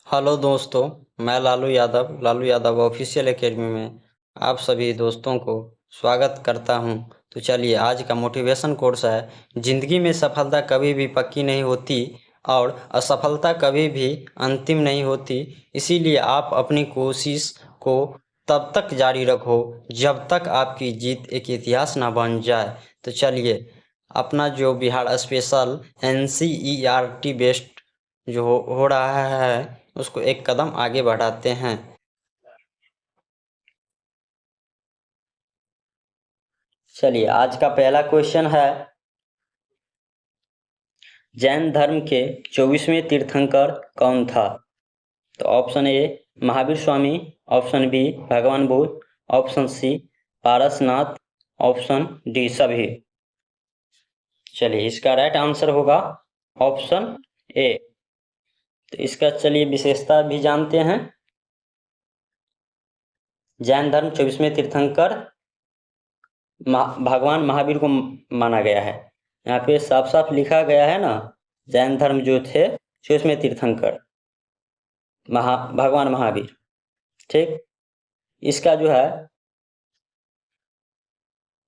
Hello दोस्तों, मैं Lalu Yadav official academy में आप सभी दोस्तों को स्वागत करता हूं। तो चलिए, आज का मोटिवेशन कोर्स है, ज़िंदगी में सफलता कभी भी पक्की नहीं होती और असफलता कभी भी अंतिम नहीं होती। इसीलिए आप अपनी कोशिश को तब तक जारी रखो जब तक आपकी जीत एक इतिहास ना बन जाए। तो चलिए, अपना जो बिहार स्पेशल NCERT बेस्ड जो हो रहा है उसको एक कदम आगे बढ़ाते हैं। चलिए, आज का पहला क्वेश्चन है, जैन धर्म के 24वें तीर्थंकर कौन था? तो option A Mahavir Swami, option B Bhagwan Buddha, option C Parasnath, option D सभी। चलिए, इसका राइट आंसर होगा ऑप्शन ए। तो इसका चलिए विशेषता भी जानते हैं। जैन धर्म 24वें तीर्थंकर भगवान महावीर को माना गया है। यहाँ पे साफ साफ लिखा गया है ना, जैन धर्म जो थे 24वें तीर्थंकर भगवान महावीर। ठीक, इसका जो है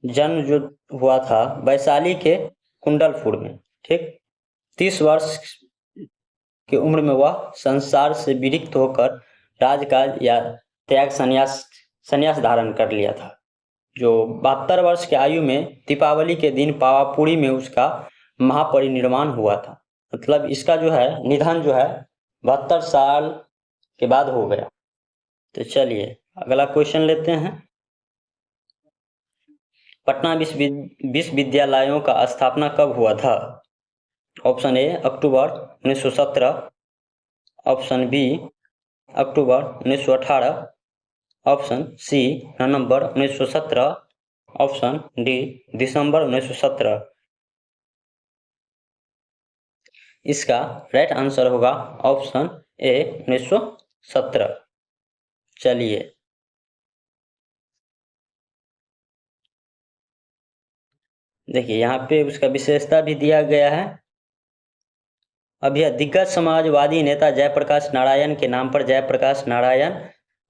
जन्म जो हुआ था वैशाली के कुंडलपुर में। ठीक, 30 वर्ष की उम्र में वह संसार से विरक्त होकर राजकाज या त्याग संन्यास धारण कर लिया था। जो 72 वर्ष की आयु में दीपावली के दिन पावापुरी में उसका महापरिनिर्वाण हुआ था। मतलब इसका जो है निधन जो है 72 साल के बाद हो गया। तो चलिए अगला क्वेश्चन लेते हैं। पटना विश्वविद्यालयों का स्थापना कब हुआ था? Option A October 1917, option B October 1918, option C November 1917, option D December 1917। इसका राइट आंसर होगा ऑप्शन ए 1917। चलिए, देखिए यहाँ पे उसका विशेषता भी दिया गया है। अब यह दिग्गज समाजवादी नेता जयप्रकाश नारायण के नाम पर जयप्रकाश नारायण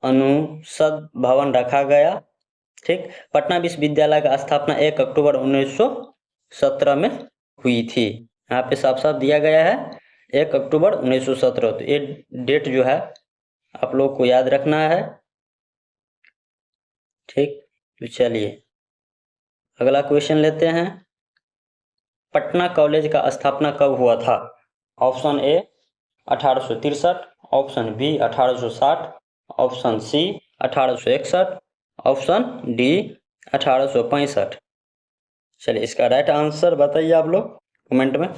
अनुसद भवन रखा गया। ठीक, पटना विश्वविद्यालय का स्थापना 1 अक्टूबर 1917 में हुई थी। यहाँ पे साफ साफ दिया गया है 1 अक्टूबर 1917। तो ये डेट जो है आप लोग को याद रखना है। ठीक, तो चलिए अगला क्वेश्चन लेते हैं। पटना कॉलेज का स्थापना कब हुआ था? Option A 1863, option B 1860, option C 1861, option D 1865। चलिए, इसका राइट आंसर बताइए आप लोग कमेंट में।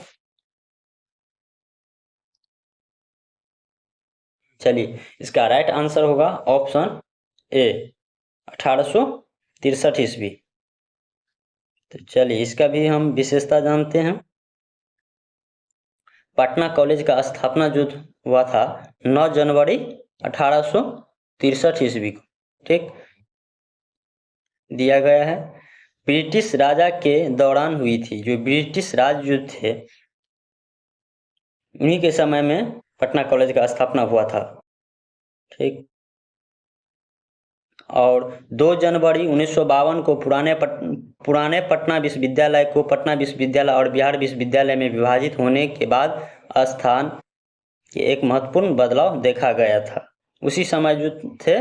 चलिए, इसका राइट आंसर होगा ऑप्शन ए 1863 ईस्वी। तो चलिए इसका भी हम विशेषता जानते हैं। पटना कॉलेज का स्थापना जो हुआ था 9 जनवरी 1863 ईस्वी को। ठीक, दिया गया है ब्रिटिश राजा के दौरान हुई थी। जो ब्रिटिश राज जो थे उन्हीं के समय में पटना कॉलेज का स्थापना हुआ था। ठीक, और 2 जनवरी 1952 को पुराने पटना विश्वविद्यालय को पटना विश्वविद्यालय और बिहार विश्वविद्यालय में विभाजित होने के बाद स्थान के एक महत्वपूर्ण बदलाव देखा गया था। उसी समय जो थे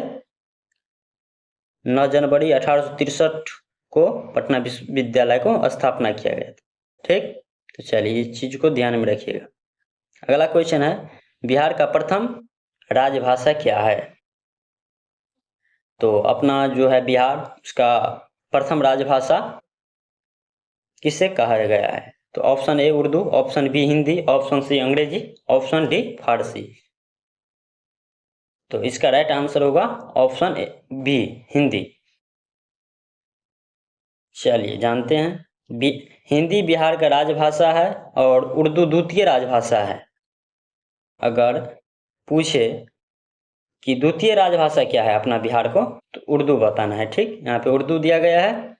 9 जनवरी 1863 को पटना विश्वविद्यालय को स्थापना किया गया था। ठीक, तो चलिए इस चीज को ध्यान में रखिएगा। अगला क्वेश्चन है, बिहार का प्रथम राजभाषा क्या है? तो अपना जो है बिहार, उसका प्रथम राजभाषा किसे कहा गया है? तो option A Urdu, option B Hindi, option C Angrezi, option D Farsi. तो इसका राइट आंसर होगा ऑप्शन बी हिंदी। चलिए जानते हैं, हिंदी बिहार का राजभाषा है और उर्दू द्वितीय राजभाषा है। अगर पूछे कि द्वितीय राजभाषा क्या है अपना बिहार को, तो उर्दू बताना है। ठीक, यहाँ पे उर्दू दिया गया है।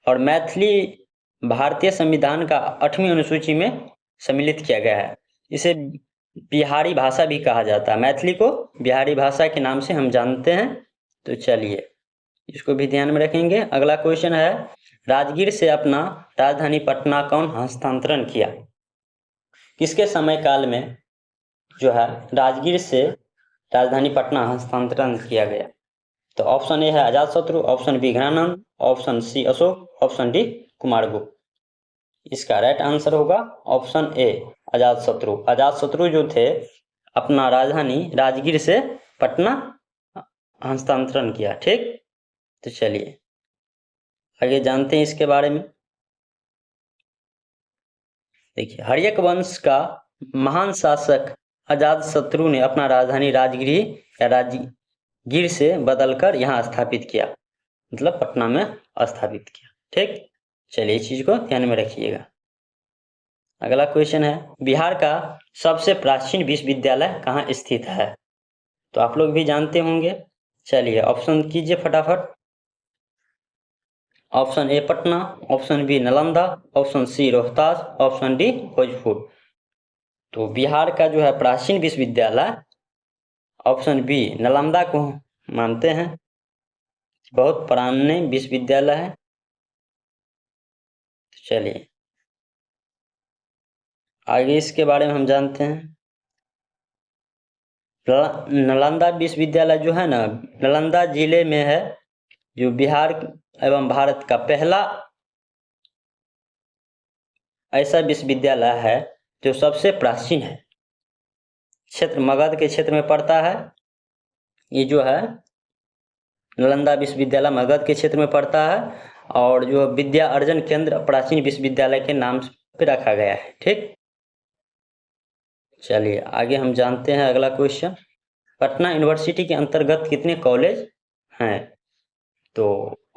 और मैथिली भारतीय संविधान का 8वीं अनुसूची में सम्मिलित किया गया है। इसे बिहारी भाषा भी कहा जाता है, मैथिली को बिहारी भाषा के नाम से हम जानते हैं। तो चलिए इसको भी ध्यान में रखेंगे। अगला क्वेश्चन है, राजगीर से अपना राजधानी पटना कौन हस्तांतरण किया? किसके समय काल में जो है राजगीर से राजधानी पटना हस्तांतरण किया गया? तो ऑप्शन ए है Ajatashatru, option B Ghananand, option C Ashoka, option D Kumaragupta. इसका राइट आंसर होगा ऑप्शन ए अजातशत्रु। अजातशत्रु जो थे अपना राजधानी राजगीर से पटना हस्तांतरण किया। ठीक, तो चलिए आगे जानते हैं इसके बारे में। देखिए, हर्यक वंश का महान शासक अजातशत्रु ने अपना राजधानी राजगीर या राजगीर से बदलकर यहाँ स्थापित किया, मतलब पटना में स्थापित किया। ठीक, चलिए इस चीज को ध्यान में रखिएगा। अगला क्वेश्चन है, बिहार का सबसे प्राचीन विश्वविद्यालय कहाँ स्थित है? तो आप लोग भी जानते होंगे। चलिए ऑप्शन कीजिए फटाफट। Option A Patna, option B Nalanda, option C Rohtas, option D Bhojpur. तो बिहार का जो है प्राचीन विश्वविद्यालय ऑप्शन बी नालंदा को मानते हैं, बहुत पुराने विश्वविद्यालय है। चलिए आगे इसके बारे में हम जानते हैं। नालंदा विश्वविद्यालय जो है ना, नालंदा जिले में है, जो बिहार एवं भारत का पहला ऐसा विश्वविद्यालय है जो सबसे प्राचीन है। क्षेत्र मगध के क्षेत्र में पड़ता है। ये जो है नालंदा विश्वविद्यालय मगध के क्षेत्र में पड़ता है, और जो विद्या अर्जन केंद्र प्राचीन विश्वविद्यालय के नाम पे रखा गया है। ठीक, चलिए आगे हम जानते हैं अगला क्वेश्चन। पटना यूनिवर्सिटी के अंतर्गत कितने कॉलेज हैं? तो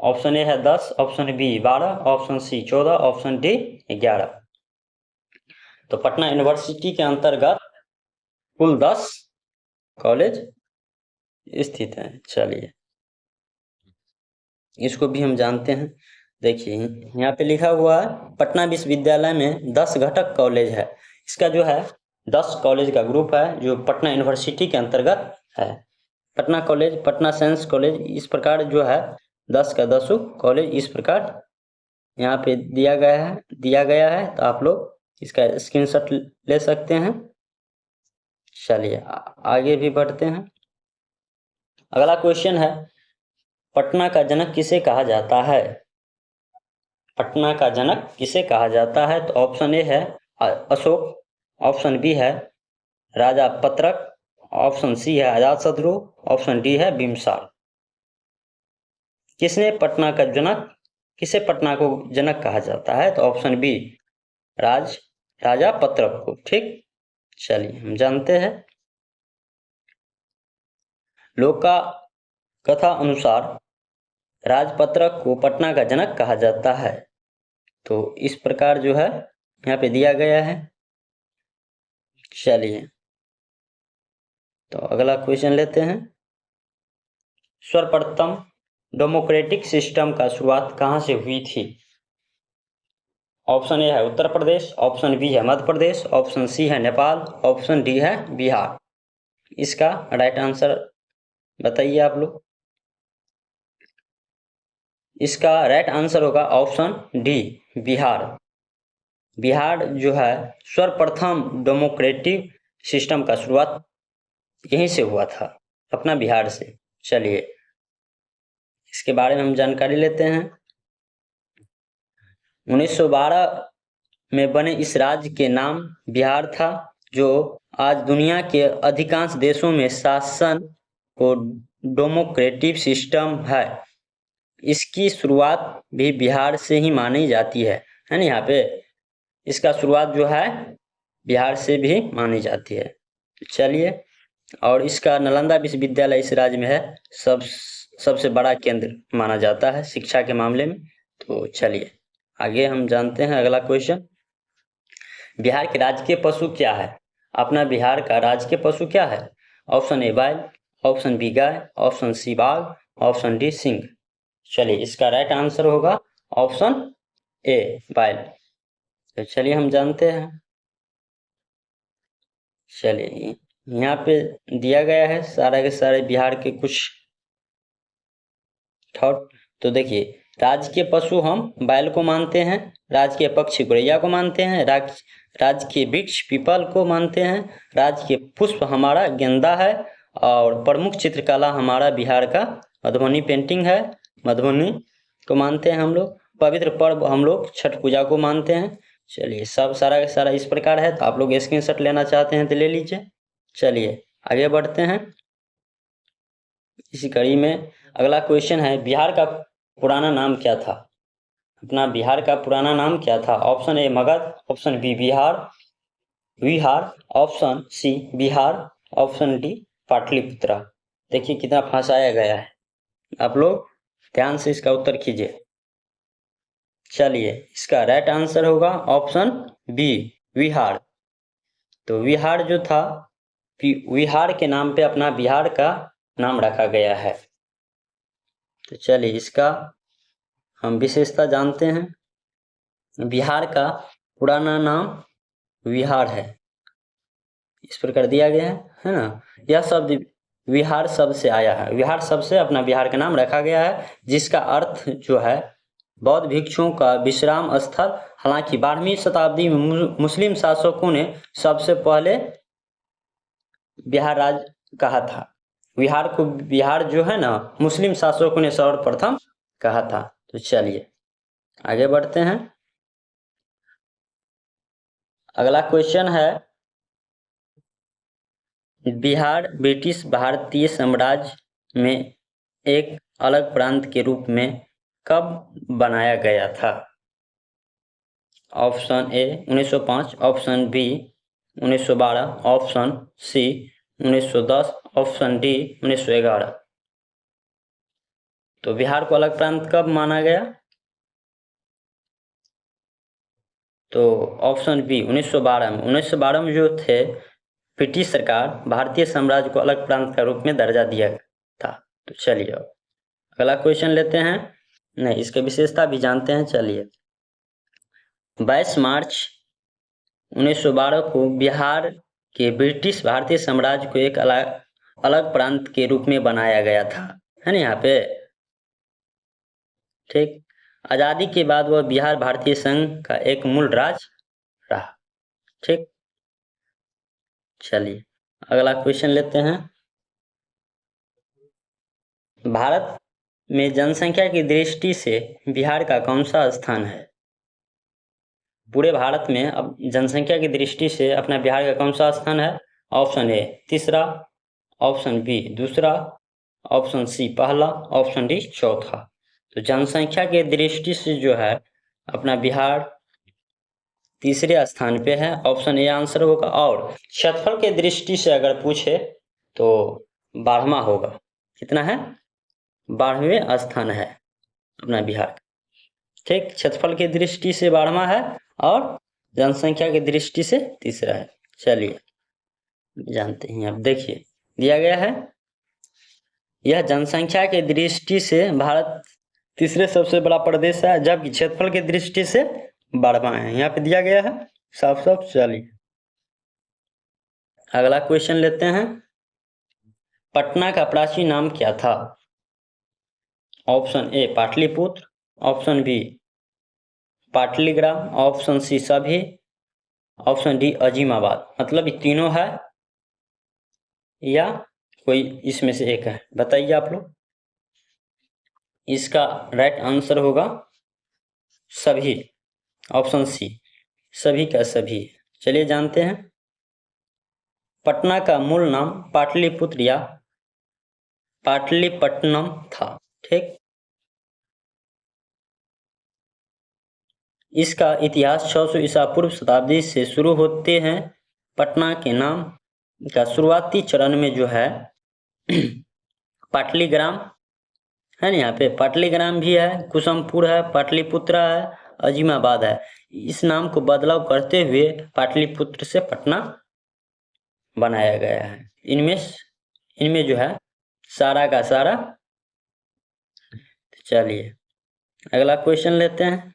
ऑप्शन ए है 10, option B 12, option C 14, option D 11। तो पटना यूनिवर्सिटी के अंतर्गत कुल 10 कॉलेज स्थित हैं। चलिए इसको भी हम जानते हैं। देखिए यहाँ पे लिखा हुआ है पटना विश्वविद्यालय में 10 घटक कॉलेज है। इसका जो है 10 कॉलेज का ग्रुप है जो पटना यूनिवर्सिटी के अंतर्गत है। Patna college, Patna science college, इस प्रकार जो है 10 का 10 कॉलेज इस प्रकार यहाँ पे दिया गया है। तो आप लोग इसका स्क्रीनशॉट ले सकते हैं। चलिए आगे भी बढ़ते हैं। अगला क्वेश्चन है, पटना का जनक किसे कहा जाता है? पटना का जनक किसे कहा जाता है? तो ऑप्शन ए है अशोक, ऑप्शन बी है राजा पत्रक, ऑप्शन सी है अजातशत्रु, ऑप्शन डी है बिम्बिसार। किसे पटना को जनक कहा जाता है? तो ऑप्शन बी राजा पत्रक को। ठीक, चलिए हम जानते हैं। लोका कथा अनुसार राजपत्रक को पटना का जनक कहा जाता है। तो इस प्रकार जो है यहाँ पे दिया गया है। चलिए तो अगला क्वेश्चन लेते हैं। सर्वप्रथम डेमोक्रेटिक सिस्टम का शुरुआत कहाँ से हुई थी? ऑप्शन ए है उत्तर प्रदेश, ऑप्शन बी है मध्य प्रदेश, ऑप्शन सी है नेपाल, ऑप्शन डी है बिहार। इसका राइट आंसर बताइए आप लोग। इसका राइट आंसर होगा ऑप्शन डी बिहार। बिहार जो है सर्वप्रथम डेमोक्रेटिक सिस्टम का शुरुआत यहीं से हुआ था, अपना बिहार से। चलिए इसके बारे में हम जानकारी लेते हैं। 1912 में बने इस राज्य के नाम बिहार था, जो आज दुनिया के अधिकांश देशों में शासन को डेमोक्रेटिक सिस्टम है। इसकी शुरुआत भी बिहार से ही मानी जाती है ना। यहाँ पे इसका शुरुआत जो है बिहार से भी मानी जाती है। चलिए, और इसका नालंदा विश्वविद्यालय इस राज्य में है, सबसे बड़ा केंद्र माना जाता है शिक्षा के मामले में। तो चलिए आगे हम जानते हैं अगला क्वेश्चन। बिहार के राजकीय पशु क्या है? अपना बिहार का राजकीय पशु क्या है? ऑप्शन ए बैल, ऑप्शन बी गाय, ऑप्शन सी बाघ, ऑप्शन डी सिंह। चलिए इसका राइट आंसर होगा ऑप्शन ए बैल। तो चलिए हम जानते हैं। चलिए यहाँ पे दिया गया है सारा के सारे बिहार के कुछ थॉट। तो देखिए, राज्य के पशु हम बैल को मानते हैं, राज्य के पक्षी गौरैया को मानते हैं, राज्य के वृक्ष पीपल को मानते हैं, राज्य के पुष्प हमारा गेंदा है, और प्रमुख चित्रकला हमारा बिहार का मधुबनी पेंटिंग है, मधुबनी को मानते हैं हम लोग। पवित्र पर्व हम लोग छठ पूजा को मानते हैं। चलिए, सब सारा का सारा इस प्रकार है, तो आप लोग स्क्रीनशॉट लेना चाहते हैं तो ले लीजिए। चलिए आगे बढ़ते हैं इसी कड़ी में। अगला क्वेश्चन है, बिहार का पुराना नाम क्या था? अपना बिहार का पुराना नाम क्या था? Option A Magadh, option B Vihar, option C Bihar, option D Pataliputra. देखिए कितना फंसाया गया है, आप लोग ध्यान से इसका उत्तर कीजिए। चलिए, इसका राइट आंसर होगा ऑप्शन बी विहार। तो विहार जो था, विहार के नाम पे अपना बिहार का नाम रखा गया है। तो चलिए इसका हम विशेषता जानते हैं। बिहार का पुराना नाम विहार है, इस प्रकार दिया गया है ना। यह शब्द विहार शब्द से आया है, विहार शब्द से अपना बिहार का नाम रखा गया है, जिसका अर्थ जो है बौद्ध भिक्षुओं का विश्राम स्थल। हालांकि 12वीं शताब्दी में मुस्लिम शासकों ने सबसे पहले बिहार राज्य कहा था। बिहार जो है ना, मुस्लिम शासकों ने सर्वप्रथम कहा था। तो चलिए आगे बढ़ते हैं। अगला क्वेश्चन है, बिहार ब्रिटिश भारतीय साम्राज्य में एक अलग प्रांत के रूप में कब बनाया गया था? Option A 1905, option B 1912, option C 1910, option D 1911। तो बिहार को अलग प्रांत कब माना गया? तो ऑप्शन बी 1912 में। 1912 में जो थे ब्रिटिश सरकार भारतीय साम्राज्य को अलग प्रांत का रूप में दर्जा दिया था। तो चलिए अगला क्वेश्चन लेते हैं, नहीं इसके विशेषता भी जानते हैं। चलिए, 22 मार्च 1912 को बिहार के ब्रिटिश भारतीय साम्राज्य को एक अलग प्रांत के रूप में बनाया गया था, है ना यहाँ पे। ठीक, आजादी के बाद वह बिहार भारतीय संघ का एक मूल राज्य रहा। ठीक, चलिए अगला क्वेश्चन लेते हैं। भारत में जनसंख्या की दृष्टि से बिहार का कौन सा स्थान है? पूरे भारत में अब जनसंख्या की दृष्टि से अपना बिहार का कौन सा स्थान है? ऑप्शन ए तीसरा, ऑप्शन बी दूसरा, ऑप्शन सी पहला, ऑप्शन डी चौथा। तो जनसंख्या के दृष्टि से जो है अपना बिहार तीसरे स्थान पे है, ऑप्शन ए आंसर होगा। और क्षेत्रफल के दृष्टि से अगर पूछे तो 12वां होगा। कितना है? 12वें स्थान है अपना बिहार। ठीक, क्षेत्रफल की दृष्टि से 12वां है और जनसंख्या की दृष्टि से तीसरा है। चलिए जानते हैं। अब देखिए दिया गया है, यह जनसंख्या के दृष्टि से भारत तीसरे सबसे बड़ा प्रदेश है, जबकि क्षेत्रफल की दृष्टि से 12वां है। यहाँ पे दिया गया है साफ साफ। चलिए अगला क्वेश्चन लेते हैं, पटना का प्राचीन नाम क्या था? Option A Pataliputra, option B Pataligram, option C सभी, ऑप्शन डी अजीमाबाद। मतलब ये तीनों है या कोई इसमें से एक है, बताइए आप लोग। इसका राइट आंसर होगा सभी, ऑप्शन सी सभी का सभी। चलिए जानते हैं, पटना का मूल नाम पाटलिपुत्र या पाटलिपट्टनम था। ठीक, इसका इतिहास 600 ईसा पूर्व शताब्दी से शुरू होते हैं। पटना के नाम का शुरुआती चरण में जो है पाटलीग्राम है ना, यहाँ पे पाटलीग्राम भी है, कुसुमपुर है, पाटलिपुत्रा है, अजीमाबाद है। इस नाम को बदलाव करते हुए पाटलिपुत्र से पटना बनाया गया है। इनमें जो है सारा का सारा। चलिए अगला क्वेश्चन लेते हैं।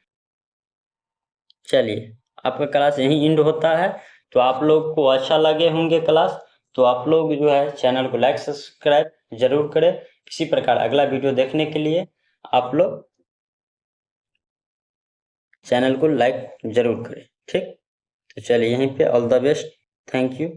चलिए आपका क्लास यहीं एंड होता है। तो आप लोग को अच्छा लगे होंगे क्लास, तो आप लोग जो है चैनल को लाइक सब्सक्राइब जरूर करें। इसी प्रकार अगला वीडियो देखने के लिए आप लोग चैनल को लाइक जरूर करें। ठीक, तो चलिए यहीं पे all the best, thank you.